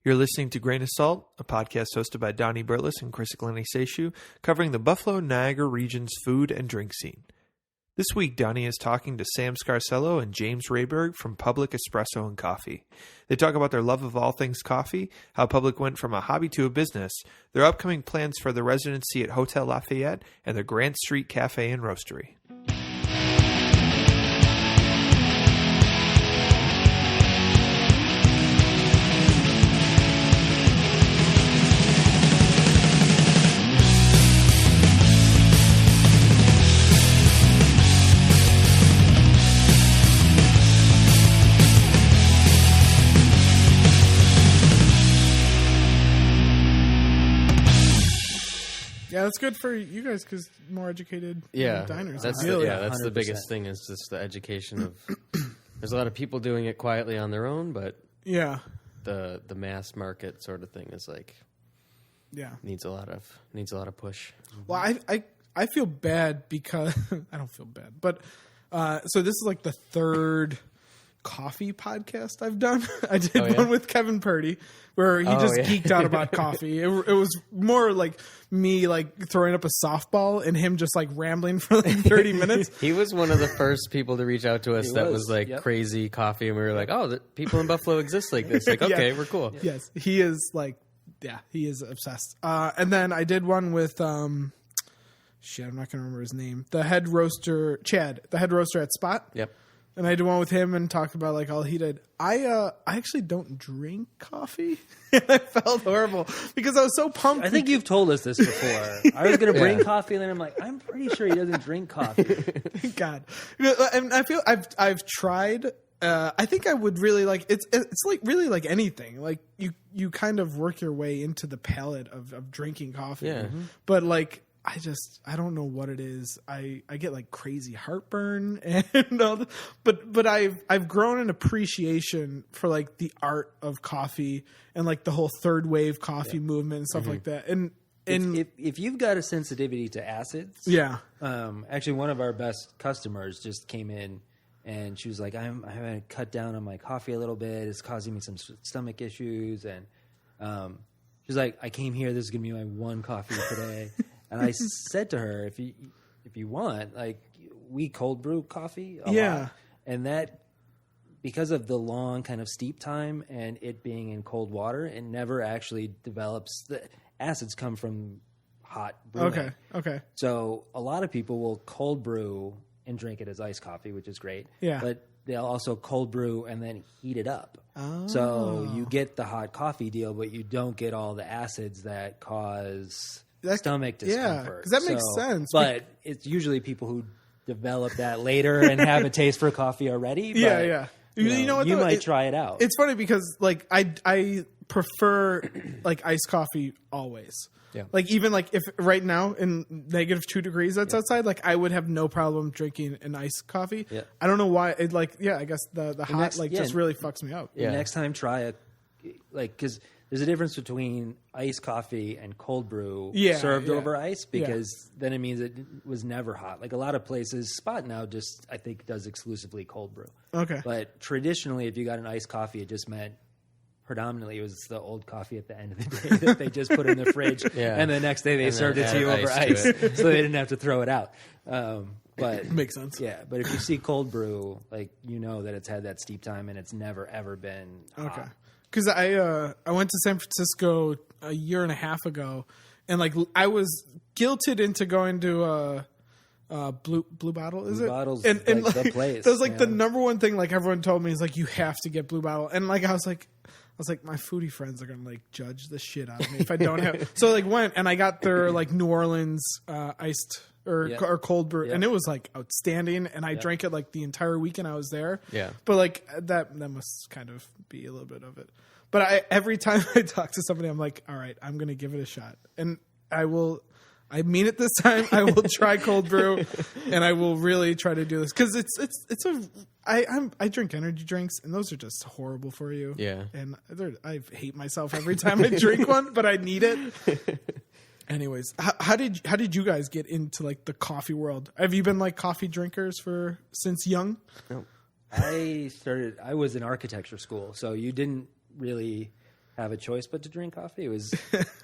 You're listening to Grain of Salt, a podcast hosted by Donnie Burles and Chris Glennie-Seshu, covering the Buffalo Niagara region's food and drink scene. This week, Donnie is talking to Sam Scarcello and James Rayburg from Public Espresso and Coffee. They talk about their love of all things coffee, how Public went from a hobby to a business, their upcoming plans for the residency at Hotel Lafayette, and their Grant Street Cafe and Roastery. Yeah, that's good for you guys because more educated diners. That's ideally. the biggest thing is just the education of. There's a lot of people doing it quietly on their own, but the mass market sort of thing is like needs a lot of push. Well, I feel bad because I don't feel bad, but so this is like the third coffee podcast I've done. I did one with Kevin Purdy where he geeked out about coffee. It was more like me like throwing up a softball and him just like rambling for like 30 minutes. He was one of the first people to reach out to us was like crazy coffee, and we were like, oh, people in Buffalo exist like this. Like, okay, we're cool. Yes, he is like, he is obsessed. And then I did one with I'm not going to remember his name. The head roaster, Chad, the head roaster at Spot. Yep. And I did one with him and talked about like all he did. I actually don't drink coffee. And I felt horrible because I was so pumped. I think you've told us this before. I was going to bring coffee, and then I'm like, I'm pretty sure he doesn't drink coffee. God, and I feel I've tried. I think I would really like it's like really like anything. Like you kind of work your way into the palate of drinking coffee. Yeah. But like. I don't know what it is. I get like crazy heartburn and all but I've grown an appreciation for like the art of coffee and like the whole third wave coffee movement and stuff like that. And if you've got a sensitivity to acids, actually one of our best customers just came in and she was like, I'm having to cut down on my coffee a little bit. It's causing me some stomach issues, and she's like, I came here. This is gonna be my one coffee today. And I said to her, if you want, like, we cold brew coffee a lot. And that, because of the long kind of steep time and it being in cold water, it never actually develops. The acids come from hot brewing. Okay. So a lot of people will cold brew and drink it as iced coffee, which is great. Yeah. But they'll also cold brew and then heat it up. Oh. So you get the hot coffee deal, but you don't get all the acids that cause... stomach discomfort. Yeah, because that makes sense. But it's usually people who develop that later and have a taste for coffee already. But, You know what? You might try it out. It's funny because like I prefer like iced coffee always. Yeah. Like even like if right now in -2 degrees that's outside, like I would have no problem drinking an iced coffee. Yeah. I don't know why. It like I guess the hot just really fucks me up. Yeah. Next time try because there's a difference between iced coffee and cold brew served over ice, because then it means it was never hot. Like a lot of places, Spot now just, I think, does exclusively cold brew. Okay. But traditionally, if you got an iced coffee, it just meant predominantly it was the old coffee at the end of the day that they just put in the fridge. And the next day they served it to you over ice. So they didn't have to throw it out. But makes sense. Yeah, but if you see cold brew, like you know that it's had that steep time and it's never ever been hot. Okay. Because I went to San Francisco a year and a half ago, and like I was guilted into going to Blue Bottle. Is Blue it? Bottle's and like the place. That was like the number one thing. Like everyone told me is like you have to get Blue Bottle, and like I was like my foodie friends are gonna like judge the shit out of me if I don't have. So like went and I got their like New Orleans iced. Or cold brew, and it was like outstanding. And I drank it like the entire weekend I was there. Yeah, but like that must kind of be a little bit of it. But every time I talk to somebody, I'm like, all right, I'm gonna give it a shot, and I will. I mean it this time. I will try cold brew, and I will really try to do this because I drink energy drinks, and those are just horrible for you. Yeah, and I hate myself every time I drink one, but I need it. Anyways, how did you guys get into like the coffee world? Have you been like coffee drinkers since young? No. I was in architecture school, so you didn't really have a choice but to drink coffee. It was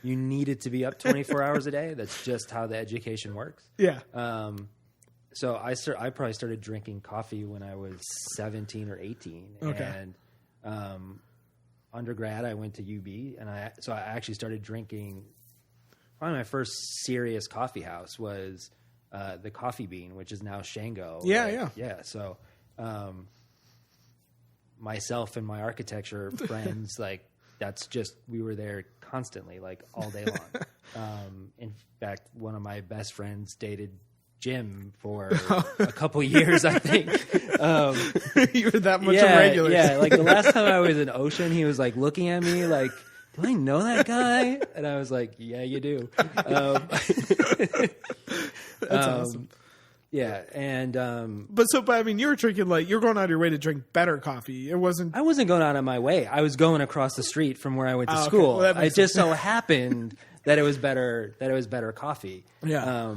you needed to be up 24 hours a day. That's just how the education works. Yeah. So I probably started drinking coffee when I was 17 or 18. Okay. And undergrad, I went to UB, and I actually started drinking. Probably my first serious coffee house was the Coffee Bean, which is now Shango. Yeah. So myself and my architecture friends, like that's just we were there constantly, like all day long. In fact, one of my best friends dated Jim for a couple years, I think. You were that much a regular. Yeah, like the last time I was in Ocean, he was like looking at me like, do I know that guy? And I was like, yeah, you do. That's awesome. Yeah, and but I mean, you were drinking you're going out of your way to drink better coffee. It wasn't. I wasn't going out of my way. I was going across the street from where I went to school. Well, it just so happened that it was better. That it was better coffee. Yeah.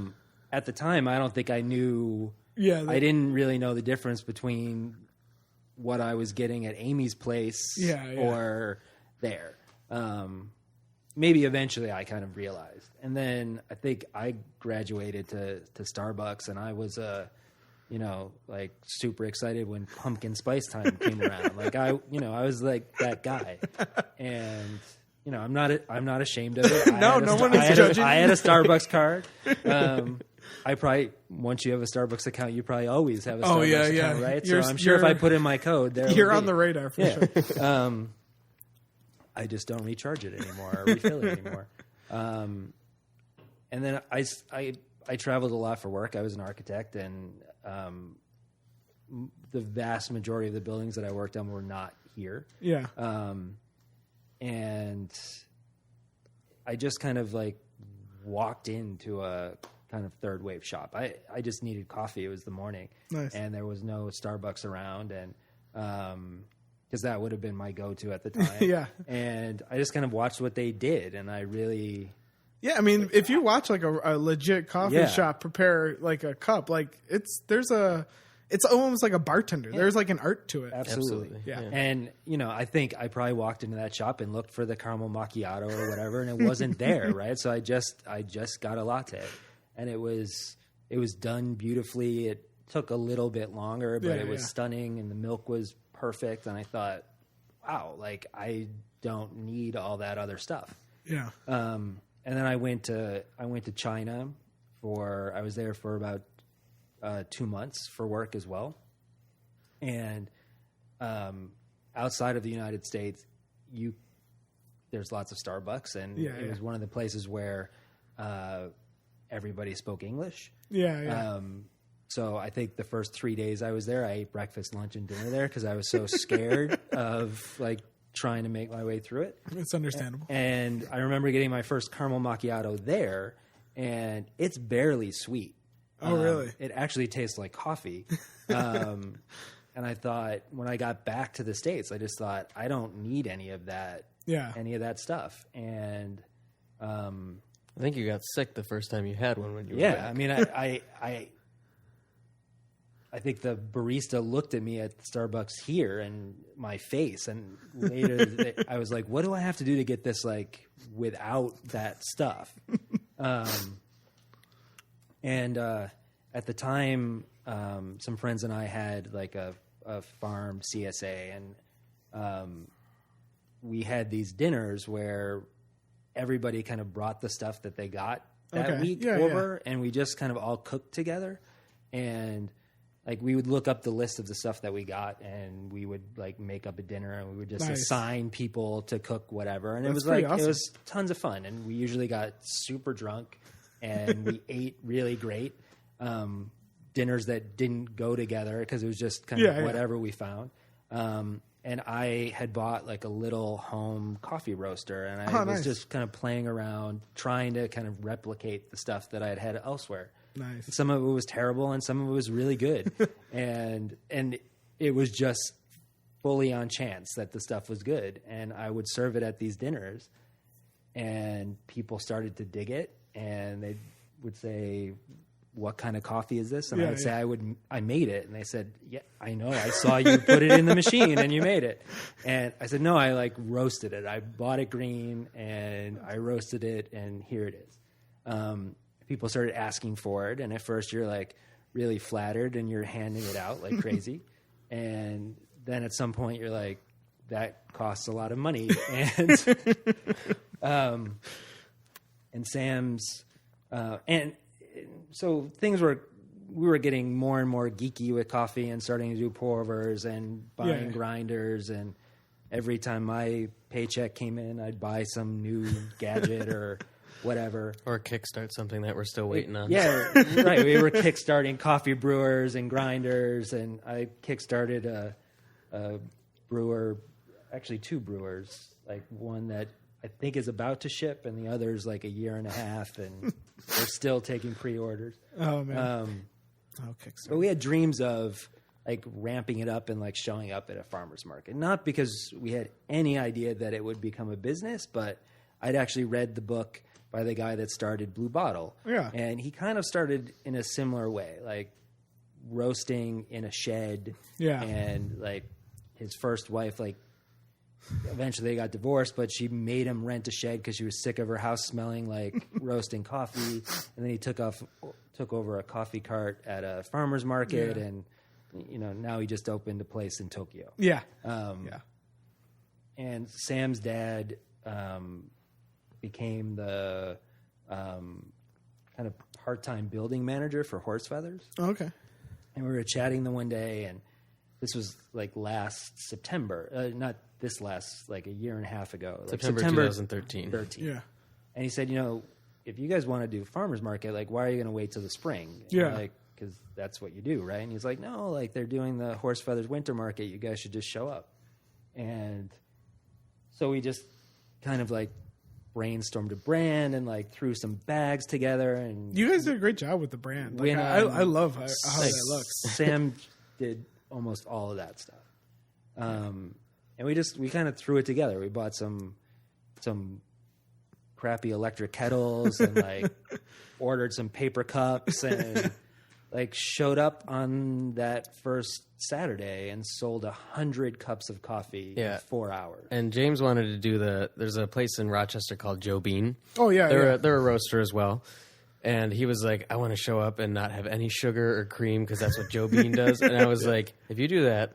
At the time, I don't think I knew. Yeah. I didn't really know the difference between what I was getting at Amy's place or there. Maybe eventually I kind of realized. And then I think I graduated to Starbucks, and I was, like super excited when pumpkin spice time came around. Like I was like that guy. And, I'm not ashamed of it. No one is judging. I had a Starbucks card. I probably, once you have a Starbucks account, you probably always have a Starbucks account, right? So I'm sure if I put in my code there, you're on the radar for sure. I just don't recharge it anymore or refill it anymore. And then I traveled a lot for work. I was an architect, and the vast majority of the buildings that I worked on were not here. Yeah. And I just kind of like walked into a kind of third wave shop. I just needed coffee. It was the morning. Nice. And there was no Starbucks around, and because that would have been my go-to at the time. Yeah. And I just kind of watched what they did, and I really... Yeah, I mean, if you watch like a legit coffee shop prepare like a cup, like it's almost like a bartender. There's like an art to it. Absolutely. Yeah. And, I think I probably walked into that shop and looked for the caramel macchiato or whatever, and it wasn't there, right? So I just got a latte, and it was done beautifully. It took a little bit longer, but it was stunning, and the milk was perfect. And I thought, wow, like I don't need all that other stuff. Yeah. And then I went to China I was there for about 2 months for work as well. And outside of the United States, there's lots of Starbucks, and it was one of the places where everybody spoke English. Yeah. So I think the first 3 days I was there, I ate breakfast, lunch, and dinner there because I was so scared of like trying to make my way through it. It's understandable. And I remember getting my first caramel macchiato there, and it's barely sweet. Oh, really? It actually tastes like coffee. And I thought when I got back to the States, I just thought I don't need any of that. Yeah. Any of that stuff. And I think you got sick the first time you had one when you were back. I mean, I think the barista looked at me at Starbucks here and my face, and later I was like, what do I have to do to get this like without that stuff? And at the time, some friends and I had like a farm CSA, and we had these dinners where everybody kind of brought the stuff that they got that week over, and we just kind of all cooked together. And like we would look up the list of the stuff that we got, and we would like make up a dinner, and we would just assign people to cook whatever. And it was like awesome. It was tons of fun, and we usually got super drunk, and we ate really great dinners that didn't go together because it was just kind of whatever we found. And I had bought like a little home coffee roaster, and I was just kind of playing around trying to kind of replicate the stuff that I had elsewhere. Nice. Some of it was terrible, and some of it was really good, and it was just fully on chance that the stuff was good. And I would serve it at these dinners, and people started to dig it, and they would say, what kind of coffee is this? And I would say I made it. And they said, yeah, I know. I saw you put it in the machine and you made it. And I said, no, I like roasted it. I bought it green and I roasted it and here it is. People started asking for it. And at first you're like really flattered and you're handing it out like crazy. And then at some point you're like, that costs a lot of money. And Sam's, and so we were getting more and more geeky with coffee and starting to do pour overs and buying grinders. And every time my paycheck came in, I'd buy some new gadget or whatever. Or kickstart something that we're still waiting on. Yeah, right. We were kickstarting coffee brewers and grinders, and I kickstarted a brewer, actually 2 brewers, like one that I think is about to ship, and the other's like a year and a half, and we're still taking pre-orders. Oh man! But we had dreams of like ramping it up and like showing up at a farmer's market, not because we had any idea that it would become a business, but I'd actually read the book by the guy that started Blue Bottle, and he kind of started in a similar way, like roasting in a shed, and like his first wife, like. Eventually they got divorced, but she made him rent a shed because she was sick of her house smelling like roasting coffee. And then he took over a coffee cart at a farmer's market, and now he just opened a place in Tokyo. And Sam's dad became the kind of part-time building manager for Horse Feathers. Okay. And we were chatting the one day, and this was like last September, not this last, like a year and a half ago. Like September 2013. Yeah. And he said, if you guys want to do farmer's market, like, why are you going to wait till the spring? Yeah. Like, because that's what you do, right? And he's like, no, like, they're doing the Horse Feathers winter market. You guys should just show up. And so we just kind of like brainstormed a brand and like threw some bags together. And you guys did a great job with the brand. Like, I love how that looks. Sam did almost all of that stuff. And we kind of threw it together. We bought some crappy electric kettles and like ordered some paper cups and like showed up on that first Saturday and sold 100 cups of coffee in 4 hours. And James wanted to do there's a place in Rochester called Joe Bean. Oh yeah. They're a roaster as well. And he was like, I want to show up and not have any sugar or cream because that's what Joe Bean does. And I was like, if you do that,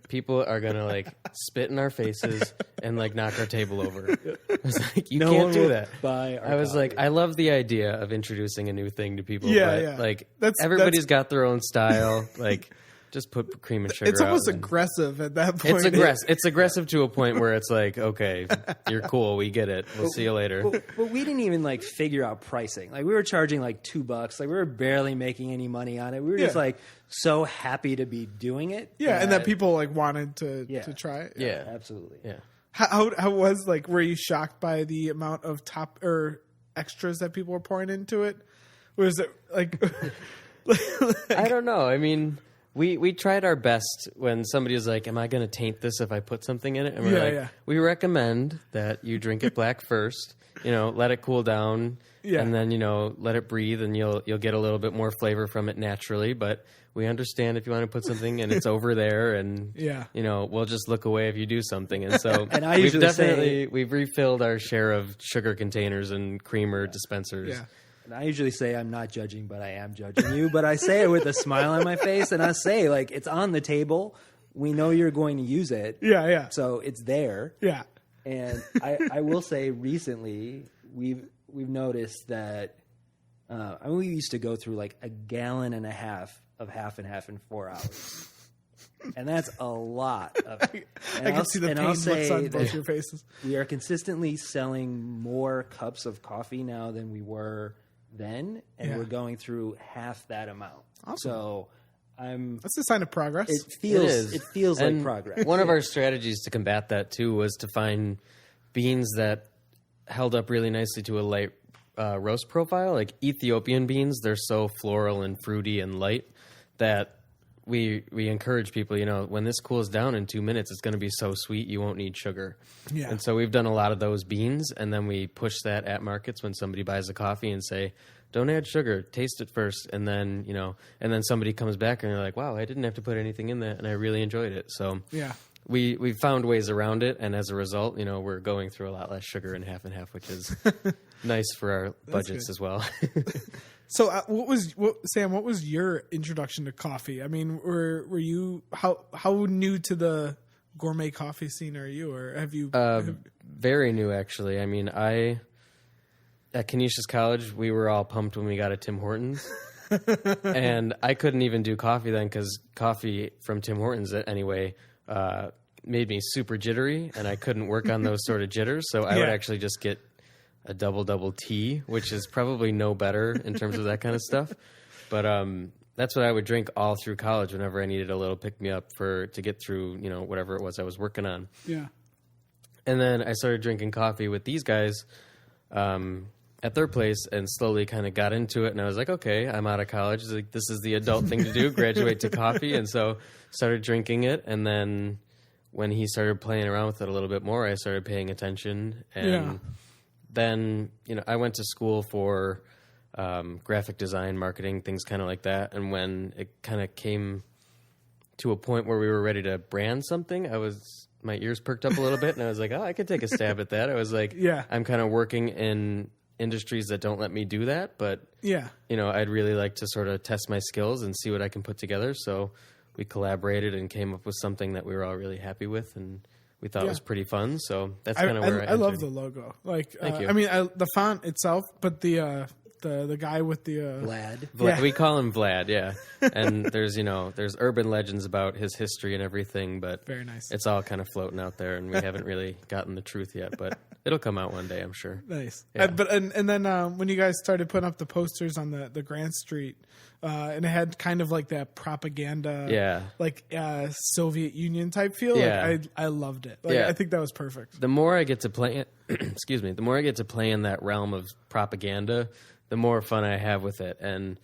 people are going to like spit in our faces and like knock our table over. I was like, you can't do that. I was like, I love the idea of introducing a new thing to people. But like everybody's got their own style. Like just put cream and sugar. It's almost out aggressive at that point. It's aggressive. It's aggressive to a point where it's like, okay, you're cool. We get it. We'll see you later. But we didn't even like figure out pricing. Like we were charging like $2. Like we were barely making any money on it. We were just like so happy to be doing it. Yeah, and that people like wanted to try it. Yeah, absolutely. Yeah. How was like? Were you shocked by the amount of top or extras that people were pouring into it? Was it like? I don't know. I mean. We tried our best when somebody was like, am I going to taint this if I put something in it? And we're we recommend that you drink it black first, let it cool down, and then, let it breathe, and you'll get a little bit more flavor from it naturally. But we understand if you want to put something and it's over there, and, we'll just look away if you do something. And so and I usually we've refilled our share of sugar containers and creamer dispensers. Yeah. And I usually say I'm not judging, but I am judging you. But I say it with a smile on my face, and I say, like, it's on the table. We know you're going to use it. Yeah. So it's there. Yeah. And I will say recently we've noticed that we used to go through like 1.5 gallons of half and half in 4 hours. And that's a lot of it. I can see the pain looks on both your faces. We are consistently selling more cups of coffee now than we were then, and we're going through half that amount. Awesome. So that's a sign of progress. It feels like progress. One of our strategies to combat that too was to find beans that held up really nicely to a light roast profile. Like Ethiopian beans, they're so floral and fruity and light that we encourage people, when this cools down in 2 minutes, it's going to be so sweet you won't need sugar. Yeah. And so we've done a lot of those beans, and then we push that at markets when somebody buys a coffee and say, don't add sugar, taste it first. And then, and then somebody comes back and they're like, wow, I didn't have to put anything in that, and I really enjoyed it. So we found ways around it, and as a result, we're going through a lot less sugar in half and half, which is nice for our budgets as well. So, Sam? What was your introduction to coffee? I mean, were you how new to the gourmet coffee scene are you, or have you? Very new, actually. I mean, at Canisius College, we were all pumped when we got a Tim Hortons, and I couldn't even do coffee then because coffee from Tim Hortons, anyway, made me super jittery, and I couldn't work on those sort of jitters. So I would actually just get a double tea, which is probably no better in terms of that kind of stuff. But that's what I would drink all through college whenever I needed a little pick-me-up to get through, whatever it was I was working on. Yeah. And then I started drinking coffee with these guys at their place and slowly kind of got into it. And I was like, okay, I'm out of college. Like, this is the adult thing to do, graduate to coffee. And so started drinking it. And then when he started playing around with it a little bit more, I started paying attention. And then, I went to school for graphic design, marketing, things kind of like that. And when it kind of came to a point where we were ready to brand something, my ears perked up a little bit, and I was like, oh, I could take a stab at that. I was like, I'm kind of working in industries that don't let me do that, but I'd really like to sort of test my skills and see what I can put together. So we collaborated and came up with something that we were all really happy with, and we thought it was pretty fun. So that's kind of where I love the logo. Like, thank you. I mean, the font itself, but the guy with the Vlad. We call him Vlad, and there's urban legends about his history and everything, but very nice. It's all kind of floating out there, and we haven't really gotten the truth yet, but it'll come out one day, I'm sure. Nice. And then when you guys started putting up the posters on the Grant Street, and it had kind of like that propaganda, like Soviet Union type feel. Like, I loved it. Like, I think that was perfect. The more I get to play, the more I get to play in that realm of propaganda, the more fun I have with it. And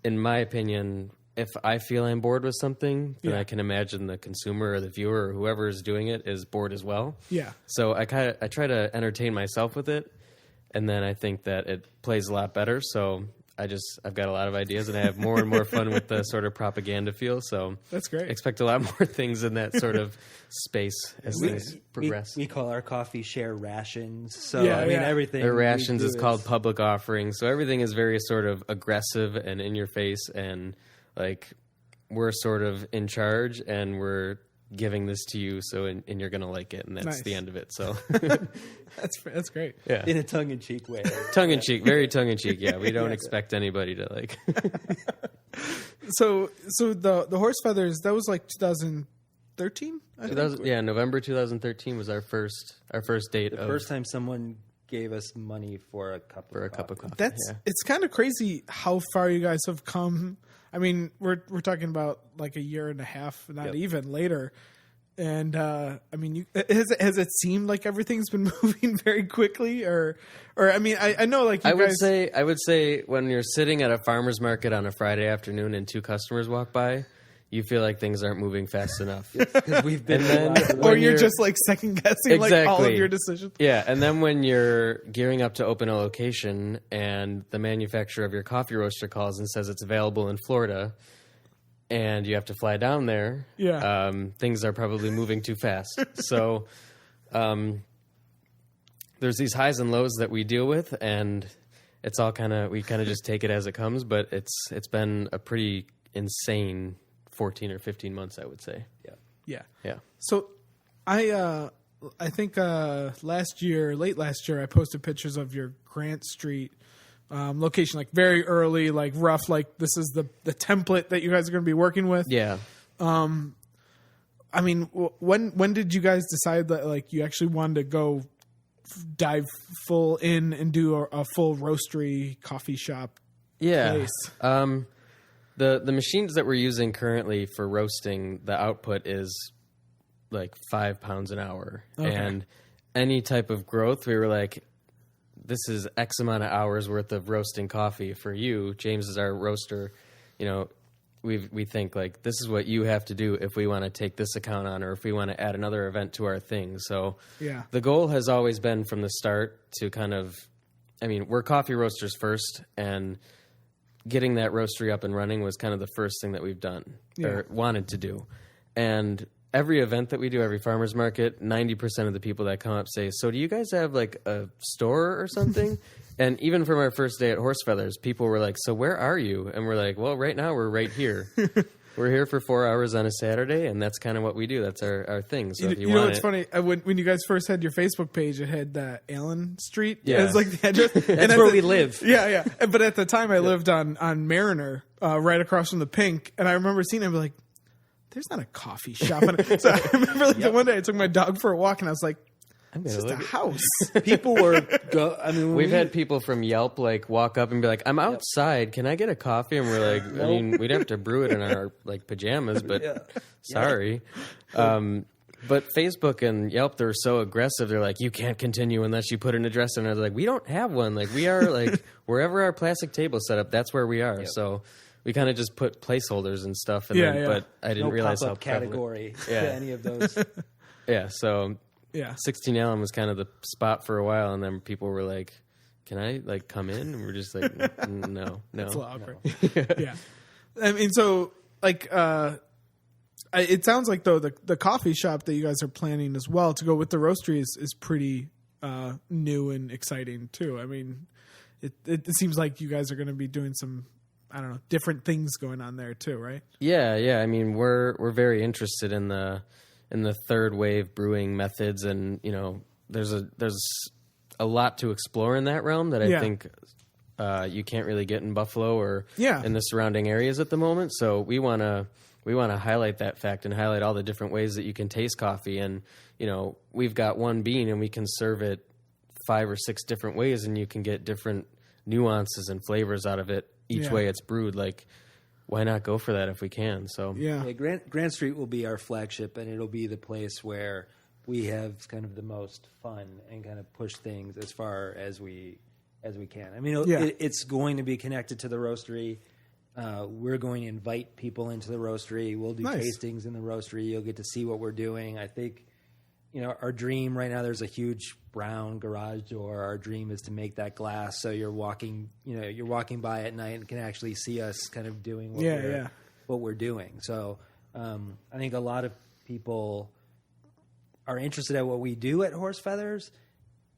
in my opinion, if I feel I'm bored with something, then I can imagine the consumer or the viewer or whoever is doing it is bored as well. Yeah. So I try to entertain myself with it, and then I think that it plays a lot better. So I've got a lot of ideas, and I have more and more fun with the sort of propaganda feel. So that's great. Expect a lot more things in that sort of space as things progress. We call our coffee share rations. So everything. The rations is called public offering. So everything is very sort of aggressive and in your face, and like we're sort of in charge, and we're giving this to you, and you're gonna like it, and that's the end of it. So that's great. Yeah, in a tongue-in-cheek way. Tongue-in-cheek, very tongue-in-cheek. Yeah, we don't expect anybody to like. So the horse feathers, that was like 2013. November 2013 was our first date. The first time someone gave us money for a cup of coffee. It's kind of crazy how far you guys have come. I mean, we're talking about like a year and a half, not even later. And I mean, has it seemed like everything's been moving very quickly, or I mean, I know like I would say when you're sitting at a farmer's market on a Friday afternoon and two customers walk by, you feel like things aren't moving fast enough. Because we've been or you're just like second guessing like all of your decisions. Yeah, and then when you're gearing up to open a location and the manufacturer of your coffee roaster calls and says it's available in Florida, and you have to fly down there, things are probably moving too fast. So there's these highs and lows that we deal with, and it's all we kind of just take it as it comes. But it's been a pretty insane 14 or 15 months, I would say. Yeah. So I think late last year, I posted pictures of your Grant Street location, like very early, like rough, like this is the template that you guys are going to be working with. Yeah. I mean, when did you guys decide that like you actually wanted to go dive full in and do a full roastery coffee shop place? The machines that we're using currently for roasting, the output is like 5 pounds an hour. Okay. And any type of growth, we were like, this is X amount of hours worth of roasting coffee for you. James is our roaster. we think like this is what you have to do if we want to take this account on, or if we want to add another event to our thing. So the goal has always been from the start to kind of, I mean, we're coffee roasters first, and getting that roastery up and running was kind of the first thing that we've done or wanted to do. And every event that we do, every farmer's market, 90% of the people that come up say, so do you guys have like a store or something? And even from our first day at Horse Feathers, people were like, so where are you? And we're like, well, right now we're right here. We're here for 4 hours on a Saturday, and that's kind of what we do. That's our thing. So if you want it's funny. When you guys first had your Facebook page, it had Allen Street. Yeah. It was like the address. That's where we live. Yeah. But at the time, I lived on Mariner, right across from the Pink. And I remember seeing it and be like, there's not a coffee shop. So I remember the one day I took my dog for a walk, and I was like, it's just a house. People were we've had people from Yelp like walk up and be like, I'm outside, can I get a coffee? And we're like, I mean, we'd have to brew it in our like pajamas, but sorry. But Facebook and Yelp, they're so aggressive. They're like, you can't continue unless you put an address in. And I was like, we don't have one. Like, we are like wherever our plastic table set up, that's where we are. So we kind of just put placeholders and stuff. And but I didn't realize how category to any of those. So 16 Allen was kind of the spot for a while, and then people were like, can I like come in? And we're just like, no. It's a little awkward. Yeah. I mean, so like, it sounds like though the coffee shop that you guys are planning as well to go with the roastery is pretty new and exciting too. I mean, it seems like you guys are going to be doing some, I don't know, different things going on there too, right? Yeah. I mean, we're very interested in the third wave brewing methods, and you know, there's a lot to explore in that realm that I think you can't really get in Buffalo or in the surrounding areas at the moment. So we want to highlight that fact and highlight all the different ways that you can taste coffee. And you know, we've got one bean and we can serve it 5 or 6 different ways, and you can get different nuances and flavors out of it each way it's brewed. Like, why not go for that if we can? So Grant Street will be our flagship, and it'll be the place where we have kind of the most fun and kind of push things as far as we can. I mean, it's going to be connected to the roastery. We're going to invite people into the roastery. We'll do tastings in the roastery. You'll get to see what we're doing. I think, you know, our dream right now, there's a huge brown garage door. Our dream is to make that glass, so you're walking by at night and can actually see us kind of doing what we're doing. So I think a lot of people are interested in what we do at Horse Feathers.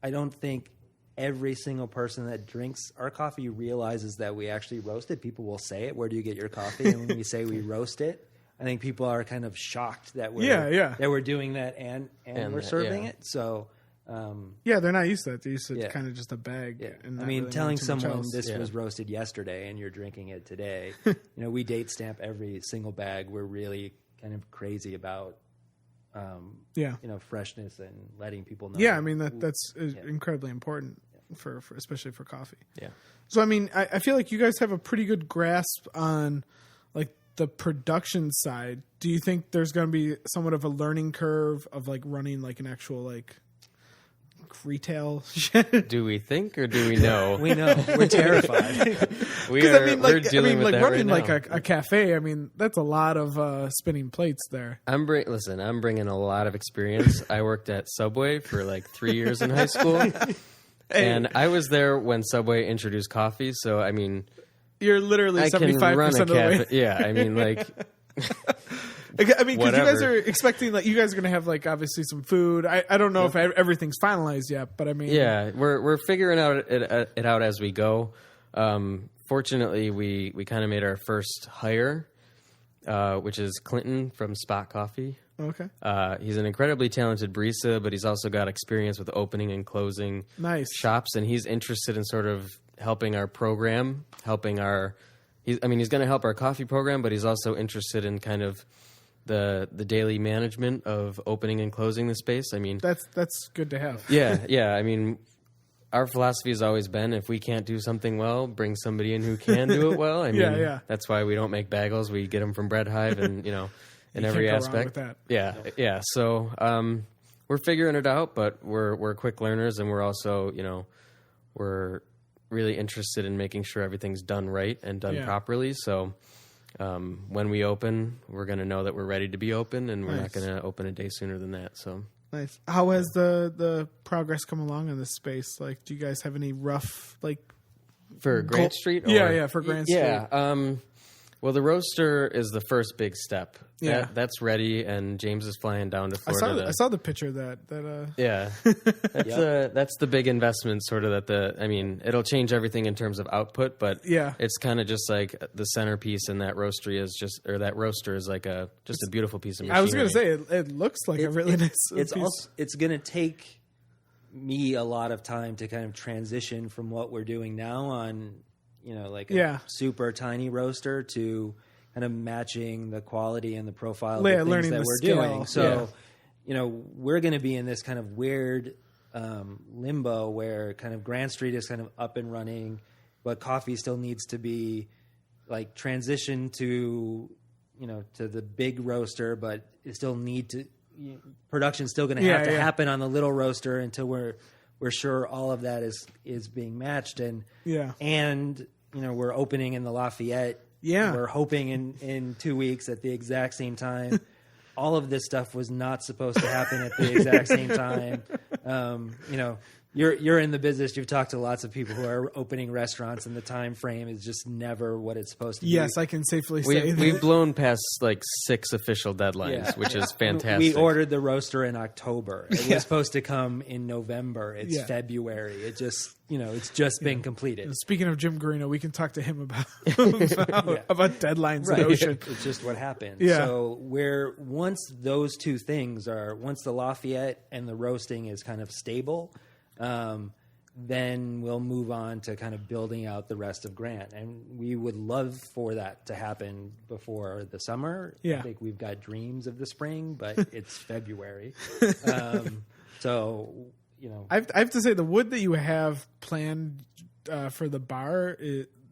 I don't think every single person that drinks our coffee realizes that we actually roast it. People will say it, where do you get your coffee? And when we say we roast it, I think people are kind of shocked that we're doing that and we're serving it. So they're not used to that. They're used to kind of just a bag. Yeah. And I mean, telling someone this was roasted yesterday and you're drinking it today. You know, we date stamp every single bag. We're really kind of crazy about you know, freshness and letting people know. Yeah, I mean that's incredibly important for especially for coffee. Yeah. So I mean, I feel like you guys have a pretty good grasp on like the production side. Do you think there's going to be somewhat of a learning curve of like running like an actual like retail shit? Do we think, or do we know? We know. We're terrified. We're dealing with that running right like now. a cafe. I mean, that's a lot of spinning plates there. I'm bringing a lot of experience. I worked at Subway for like 3 years in high school, and I was there when Subway introduced coffee. So I mean, you're literally 75% of the way. Yeah, I mean, like. I mean, because you guys are expecting, like, you guys are going to have, like, obviously some food. I don't know if everything's finalized yet, but I mean, we're figuring it out as we go. Fortunately, we kind of made our first hire, which is Clinton from Spot Coffee. Okay. He's an incredibly talented barista, but he's also got experience with opening and closing shops, and he's interested in sort of helping our program, he's going to help our coffee program, but he's also interested in kind of the daily management of opening and closing the space. I mean, that's good to have. Yeah. I mean, our philosophy has always been, if we can't do something well, bring somebody in who can do it well. I mean, that's why we don't make bagels. We get them from Bread Hive, and in every aspect. Yeah. So we're figuring it out, but we're quick learners, and we're also we're really interested in making sure everything's done right and done properly. So when we open, we're going to know that we're ready to be open, and we're not going to open a day sooner than that. So nice. How has the progress come along in this space? Like, do you guys have any rough for Grant Street? Yeah, for Grant Street. Yeah. Well, the roaster is the first big step. Yeah, that's ready, and James is flying down to Florida. I saw the picture of that. Yeah, that's the big investment. Sort of it'll change everything in terms of output, but it's kind of just like the centerpiece, and that roaster is like just a beautiful piece of machinery. I was going to say it looks like a really nice. It's going to take me a lot of time to kind of transition from what we're doing now on. A super tiny roaster to kind of matching the quality and the profile of the things that we're doing. So, we're going to be in this kind of weird limbo where kind of Grant Street is kind of up and running, but coffee still needs to be like transitioned to the big roaster, but it still production's still going to have to happen on the little roaster until we're sure all of that is being matched. And we're opening in the Lafayette. Yeah. We're hoping in 2 weeks at the exact same time. All of this stuff was not supposed to happen at the exact same time. You're in the business. You've talked to lots of people who are opening restaurants, and the time frame is just never what it's supposed to be. Yes, I can safely say that. We've blown past like 6 official deadlines, which is fantastic. We ordered the roaster in October. It was supposed to come in November. It's February. It just it's just been completed. And speaking of Jim Garino, we can talk to him about deadlines in Ocean. It's just what happened. Yeah. So once those two things once the Lafayette and the roasting is kind of stable, then we'll move on to kind of building out the rest of Grant. And we would love for that to happen before the summer. Yeah. I think we've got dreams of the spring, but it's February. I have to say the wood that you have planned for the bar,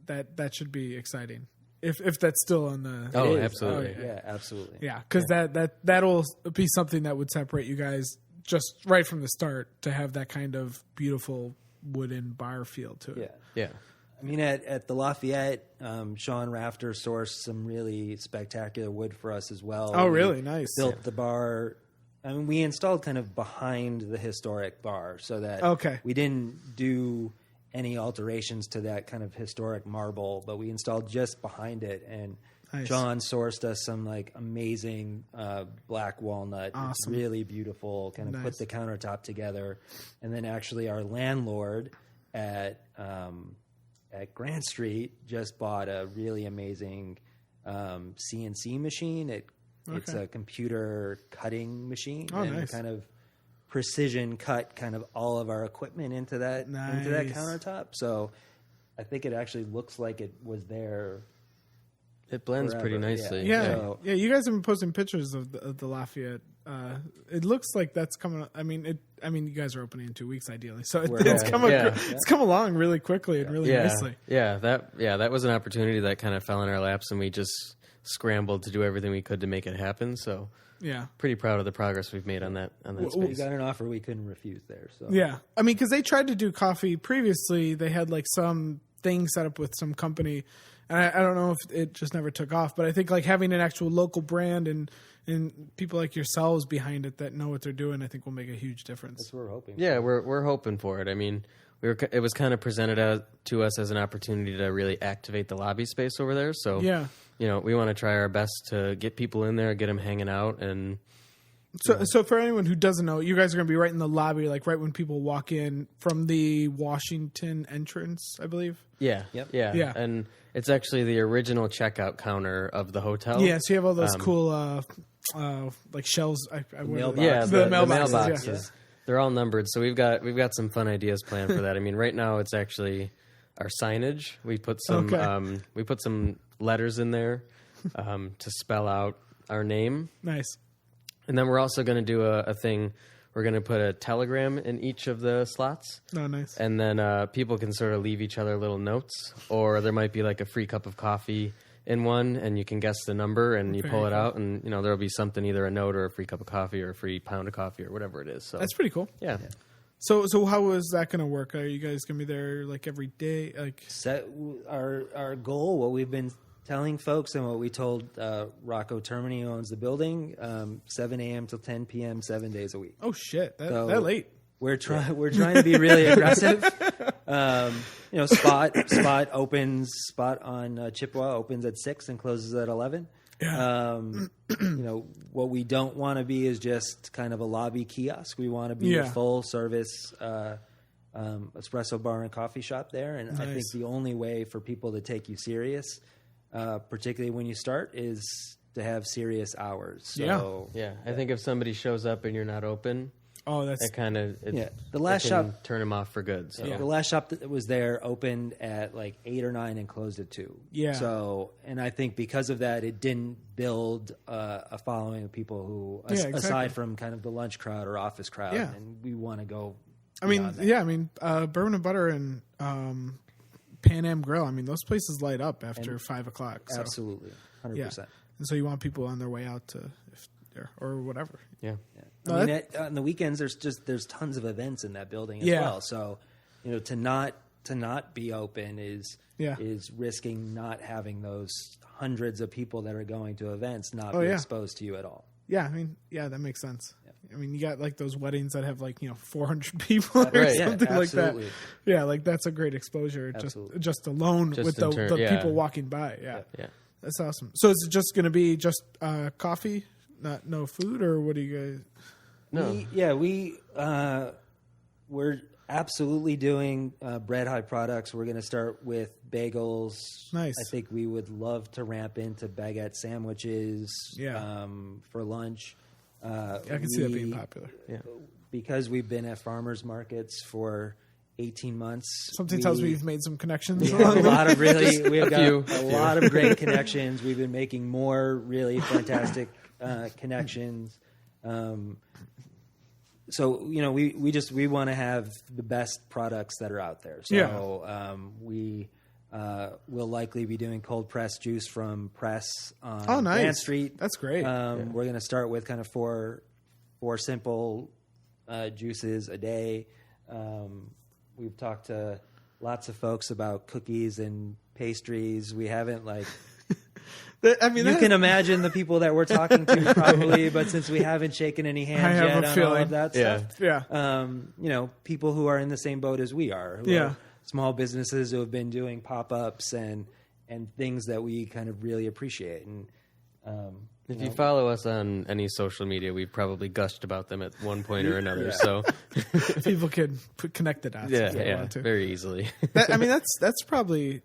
that should be exciting. If that's still on the... Oh, absolutely. Yeah, absolutely. Yeah, because that'll be something that would separate you guys just right from the start, to have that kind of beautiful wooden bar feel to it. Yeah. I mean, at the Lafayette, Sean Rafter sourced some really spectacular wood for us as well. Oh, really? Nice. Built the bar. I mean, we installed kind of behind the historic bar so that we didn't do any alterations to that kind of historic marble, but we installed just behind it. And nice. John sourced us some like amazing black walnut. Awesome. It's really beautiful. Kind of put the countertop together, and then actually our landlord at Grant Street just bought a really amazing CNC machine. It's a computer cutting machine, and kind of precision cut kind of all of our equipment into that countertop. So I think it actually looks like it was there. It blends pretty nicely. Yeah. You guys have been posting pictures of the Lafayette. It looks like that's coming. I mean, you guys are opening in 2 weeks, ideally. So it's come along really quickly and really nicely. Yeah, that was an opportunity that kind of fell in our laps, and we just scrambled to do everything we could to make it happen. So pretty proud of the progress we've made on that space. We got an offer we couldn't refuse there. So I mean, because they tried to do coffee previously. They had like some thing set up with some company. And I don't know if it just never took off, but I think like having an actual local brand and people like yourselves behind it that know what they're doing, I think will make a huge difference. That's what we're hoping. Yeah, we're hoping for it. I mean, it was kind of presented to us as an opportunity to really activate the lobby space over there. So we want to try our best to get people in there, get them hanging out, and. So for anyone who doesn't know, you guys are going to be right in the lobby, like right when people walk in from the Washington entrance, I believe. Yeah. Yep. Yeah. And it's actually the original checkout counter of the hotel. Yeah, so you have all those cool like shelves. The mailboxes. Yeah. They're all numbered, so we've got some fun ideas planned for that. I mean, right now it's actually our signage. We put some letters in there to spell out our name. Nice. And then we're also going to do a thing. We're going to put a telegram in each of the slots. Oh, nice. And then people can sort of leave each other little notes, or there might be like a free cup of coffee in one, and you can guess the number, and you pull it out, and there'll be something, either a note or a free cup of coffee or a free pound of coffee or whatever it is. So that's pretty cool. Yeah. So how is that going to work? Are you guys going to be there like every day? Like set our goal, what we've been telling folks, and what we told Rocco Termini, who owns the building, 7 a.m. till 10 p.m. 7 days a week. Oh shit, that late. We're trying to be really aggressive. Spot opens. Spot on Chippewa opens at 6 and closes at 11. Yeah. What we don't want to be is just kind of a lobby kiosk. We want to be a full service espresso bar and coffee shop there. And I think the only way for people to take you serious, particularly when you start, is to have serious hours. So, I think if somebody shows up and you're not open, that kind of the last shop turn them off for good. So. The last shop that was there opened at like 8 or 9 and closed at 2. Yeah. So, and I think because of that, it didn't build a following of people who, aside from kind of the lunch crowd or office crowd, and we want to go. Bourbon and Butter and Pan Am Grill. I mean, those places light up after 5 o'clock. So. Absolutely, 100%. Yeah. And so you want people on their way out or whatever. Yeah. I mean, on the weekends, there's tons of events in that building as well. So, to not be open is risking not having those hundreds of people that are going to events not be exposed to you at all. Yeah, I mean, that makes sense. Yeah. I mean, you got like those weddings that have 400 people or something like that. Yeah, like that's a great exposure just alone with the people walking by. Yeah. That's awesome. So is it just going to be just coffee? No food, or what do you guys? No. We're absolutely doing bread high products. We're going to start with bagels. Nice. I think we would love to ramp into baguette sandwiches. For lunch. I can see that being popular. Yeah, because we've been at farmers markets for 18 months. Something tells me you've made some connections. We've got a lot of great connections. We've been making more really fantastic connections. So we want to have the best products that are out there. So we will likely be doing cold pressed juice from Press on Grand Street. That's great. We're going to start with kind of four simple juices a day. We've talked to lots of folks about cookies and pastries. We haven't you can imagine the people that we're talking to probably, but since we haven't shaken any hands yet on all of that stuff, people who are in the same boat as we are, who are small businesses who have been doing pop-ups and things that we kind of really appreciate. And if you follow us on any social media, we've probably gushed about them at one point or another. So people can connect the dots. Very easily. That's probably.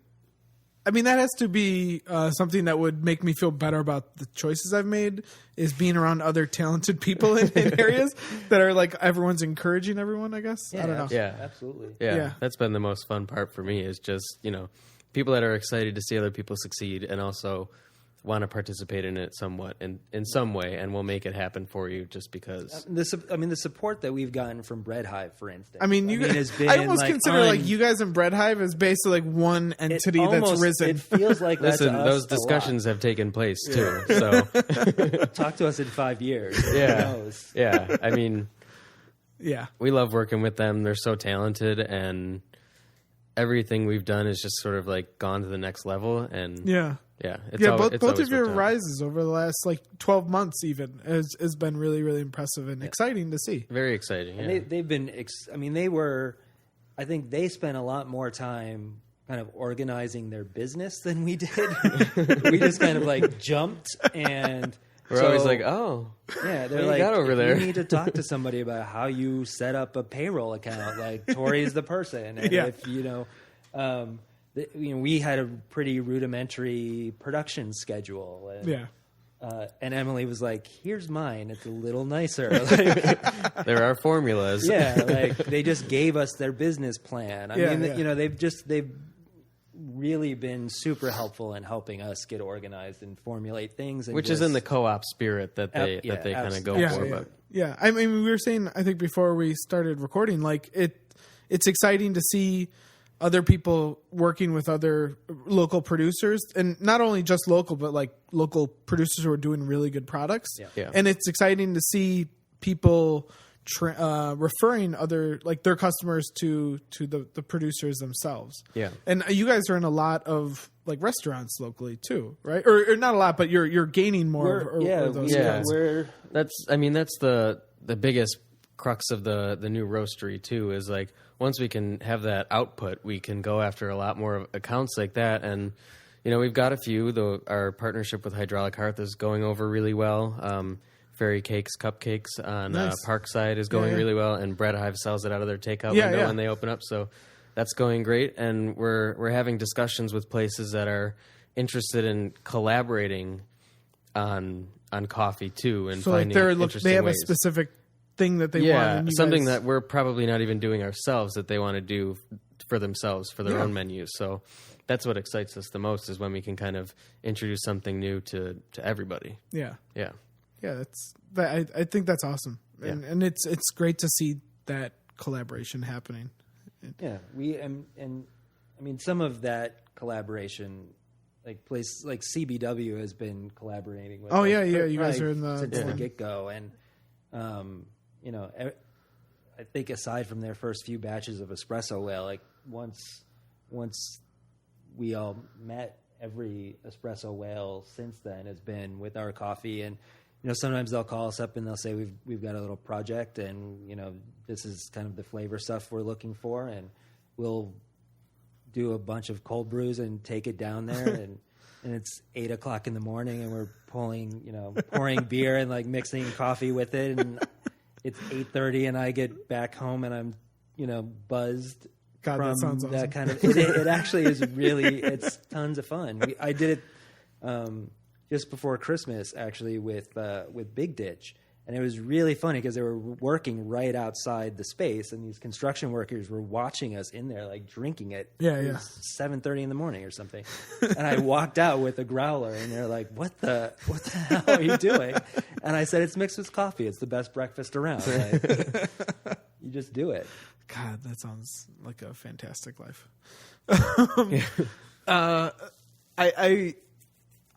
I mean, that has to be something that would make me feel better about the choices I've made, is being around other talented people in areas that are everyone's encouraging everyone, I guess. I don't know. Yeah, absolutely. Yeah, that's been the most fun part for me, is just, people that are excited to see other people succeed and also want to participate in it somewhat in some way, and we'll make it happen for you just because. The support that we've gotten from Bread Hive, for instance. Has been I almost consider you guys in Bread Hive as basically one entity that's risen. It feels like listen, those discussions have taken place too. So talk to us in 5 years. We love working with them. They're so talented, and everything we've done is just sort of gone to the next level. And both of your rises over the last 12 months even has been really, really impressive and exciting to see. Very exciting. And they've been. I think they spent a lot more time kind of organizing their business than we did. We just kind of jumped, and we're always they're got over there. You need to talk to somebody about how you set up a payroll account. Tori's the person, and if we had a pretty rudimentary production schedule. And Emily was like, "Here's mine. It's a little nicer." There are formulas. They just gave us their business plan. They've really been super helpful in helping us get organized and formulate things. Which is in the co-op spirit that they kind of go for. I mean, we were saying, I think before we started recording, it's exciting to see other people working with other local producers, and not only just local, but local producers who are doing really good products. And it's exciting to see people referring other like their customers to the producers themselves. Yeah, and you guys are in a lot of like restaurants locally too, right? Or not a lot, but you're gaining more. Of those that's the biggest crux of the new roastery too. Is like once we can have that output, we can go after a lot more accounts like that. And we've got a few. Though our partnership with Hydraulic Hearth is going over really well. Fairy Cakes Cupcakes on Parkside is going really well, and Bread Hive sells it out of their takeout window when they open up. So that's going great, and we're having discussions with places that are interested in collaborating on coffee too, and so finding they have ways. A specific thing that they want. Yeah, something that we're probably not even doing ourselves that they want to do for themselves for their own menus. So that's what excites us the most is when we can kind of introduce something new to everybody. Yeah. Yeah, I think that's awesome, and it's great to see that collaboration happening. Yeah, and I mean some of that collaboration, like places like CBW has been collaborating with. Oh yeah, you guys are in since the get go, and I think aside from their first few batches of espresso whale, like once we all met, every espresso whale since then has been with our coffee. And sometimes they'll call us up and they'll say we've got a little project, and this is kind of the flavor stuff we're looking for, and we'll do a bunch of cold brews and take it down there, and it's 8:00 in the morning, and we're pouring beer and like mixing coffee with it, and it's 8:30, and I get back home and I'm buzzed. God, from that sounds awesome. That kind of it actually is really, it's tons of fun. I did it just before Christmas actually with Big Ditch, and it was really funny because they were working right outside the space, and these construction workers were watching us in there like drinking it. It was 7:30 in the morning or something, and I walked out with a growler, and they're like, "What the hell are you doing?" And I said, "It's mixed with coffee. It's the best breakfast around. Like, you just do it." God, that sounds like a fantastic life.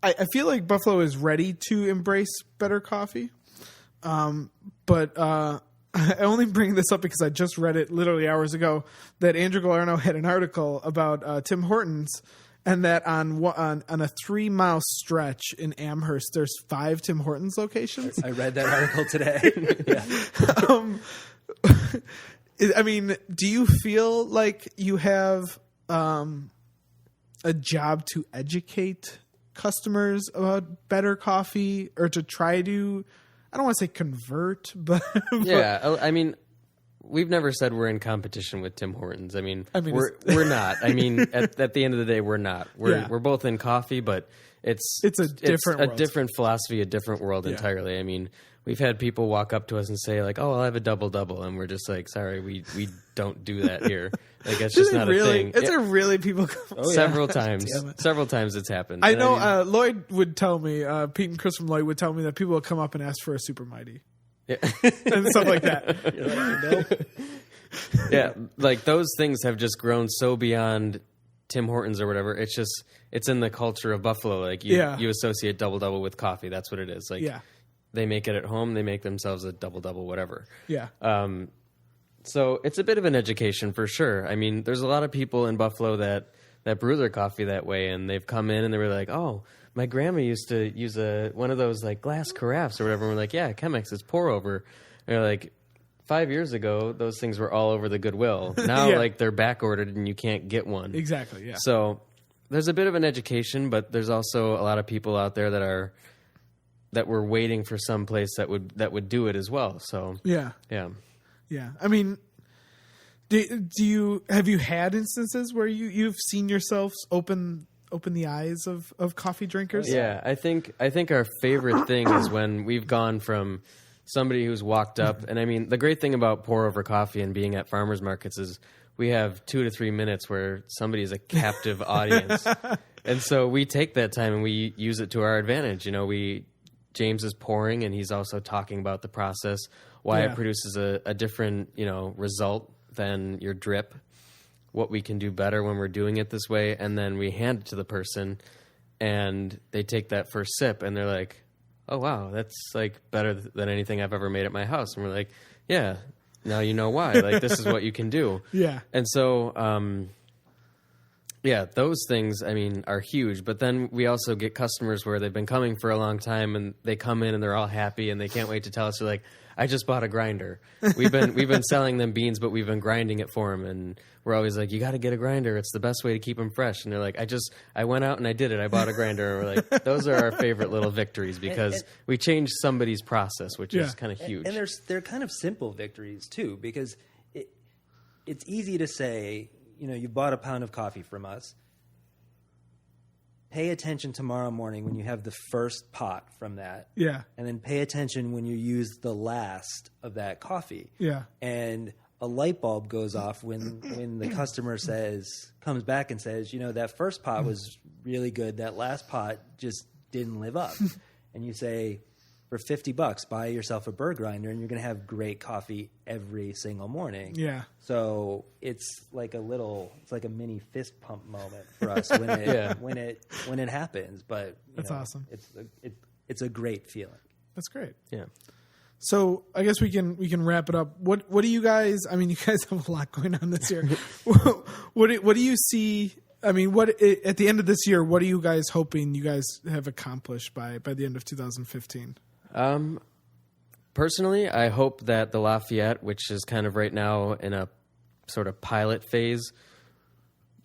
I feel like Buffalo is ready to embrace better coffee, but I only bring this up because I just read it literally hours ago that Andrew Galarno had an article about Tim Hortons, and that on a 3-mile stretch in Amherst, there's 5 Tim Hortons locations. I read that article today. I mean, do you feel like you have a job to educate customers about better coffee, or to try to, I don't want to say convert, but yeah, I mean, we've never said we're in competition with Tim Hortons. I mean we're not. I mean, at the end of the day, we're not. We're both in coffee, but it's a different different philosophy, a different world entirely. I mean, we've had people walk up to us and say like, "Oh, I'll have a double-double," and we're just like, "Sorry, we don't do that here." Like that's just not a thing. Is there really people? Several times it's happened. I know. Lloyd would tell me. Pete and Chris from Lloyd would tell me that people would come up and ask for a Super Mighty, and stuff like that. You're like, nope. Yeah, like those things have just grown so beyond Tim Hortons or whatever. It's in the culture of Buffalo. Like you associate double-double with coffee. That's what it is. Like they make it at home. They make themselves a double-double, whatever. Yeah. So it's a bit of an education for sure. I mean, there's a lot of people in Buffalo that brew their coffee that way, and they've come in and they were like, "Oh, my grandma used to use one of those like glass carafes or whatever." And we're like, "Yeah, Chemex is pour over." And they're like, 5 years ago, those things were all over the Goodwill. Now, like they're back ordered and you can't get one. Exactly. Yeah. So there's a bit of an education, but there's also a lot of people out there that were waiting for some place that would do it as well. So yeah. I mean, have you had instances where you've seen yourselves open the eyes of coffee drinkers? Yeah, I think our favorite thing is when we've gone from somebody who's walked up, and I mean, the great thing about pour over coffee and being at farmers markets is we have 2 to 3 minutes where somebody is a captive audience, and so we take that time and we use it to our advantage. James is pouring, and he's also talking about the process, why it produces a different, result than your drip, what we can do better when we're doing it this way, and then we hand it to the person, and they take that first sip, and they're like, "Oh wow, that's like better than anything I've ever made at my house." And we're like, yeah, now you know why. Like, this is what you can do. Yeah. And so, yeah, those things, I mean, are huge. But then we also get customers where they've been coming for a long time, and they come in and they're all happy and they can't wait to tell us. They're like, I just bought a grinder. We've been selling them beans, but we've been grinding it for them. And we're always like, you got to get a grinder. It's the best way to keep them fresh. And they're like, I went out and I did it. I bought a grinder. And we're like, those are our favorite little victories because we changed somebody's process, which is kind of huge. And they're kind of simple victories too, because it's easy to say, you know, you bought a pound of coffee from us. Pay attention tomorrow morning when you have the first pot from that. Yeah. And then pay attention when you use the last of that coffee. Yeah. And a light bulb goes off when the customer comes back and says, you know, that first pot was really good. That last pot just didn't live up. And you say, for $50, buy yourself a burr grinder and you're going to have great coffee every single morning. Yeah. So it's like a mini fist pump moment for us when it happens. But that's awesome. It's a great feeling. That's great. Yeah. So I guess we can wrap it up. What do you guys? I mean, you guys have a lot going on this year. What do you see? I mean, at the end of this year, what are you guys hoping you guys have accomplished by the end of 2015? Personally, I hope that the Lafayette, which is kind of right now in a sort of pilot phase,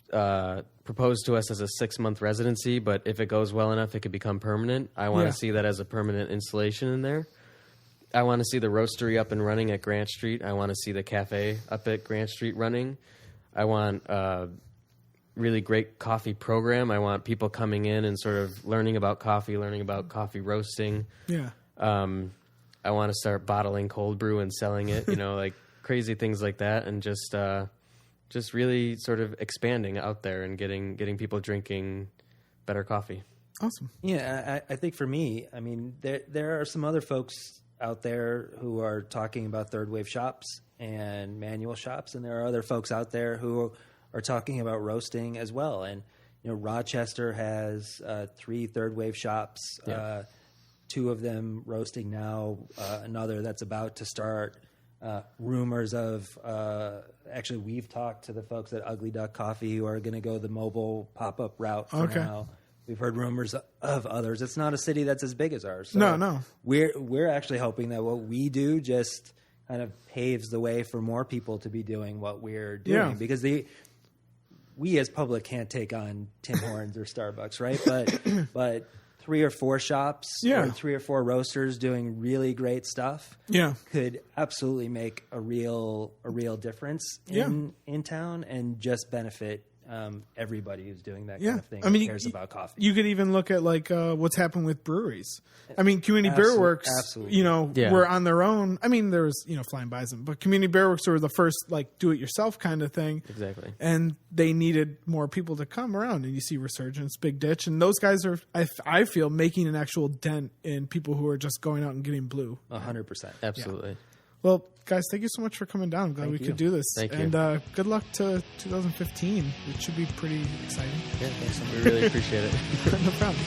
proposed to us as a 6-month residency, but if it goes well enough, it could become permanent. I want to see that as a permanent installation in there. I want to see the roastery up and running at Grant Street. I want to see the cafe up at Grant Street running. I want a really great coffee program. I want people coming in and sort of learning about coffee roasting. Yeah. I want to start bottling cold brew and selling it, you know, like crazy things like that, and just really sort of expanding out there and getting people drinking better coffee. Awesome. Yeah, I think for me, I mean, there are some other folks out there who are talking about third wave shops and manual shops, and there are other folks out there who are talking about roasting as well. And you know, Rochester has 3 third wave shops. Yeah. 2 of them roasting now, another that's about to start. Rumors of actually, we've talked to the folks at Ugly Duck Coffee who are going to go the mobile pop-up route for now. We've heard rumors of others. It's not a city that's as big as ours. So no. We're actually hoping that what we do just kind of paves the way for more people to be doing what we're doing, because we as public can't take on Tim Hortons or Starbucks, right? But 3 or 4 shops or 3 or 4 roasters doing really great stuff could absolutely make a real difference in town and just benefit everybody who's doing that kind of thing. I mean, cares about coffee. You could even look at like what's happened with breweries. I mean, Community Beer Works, you know, were on their own. I mean, there's, you know, flying by them, but Community Beer Works were the first like do-it-yourself kind of thing. Exactly. And they needed more people to come around, and you see Resurgence, Big Ditch, and those guys are, I feel, making an actual dent in people who are just going out and getting blue. 100%. Absolutely. Yeah. Well, guys, thank you so much for coming down. I'm glad we could do this. Thank you. And good luck to 2015. It should be pretty exciting. Yeah, thanks. We really appreciate it. No problem.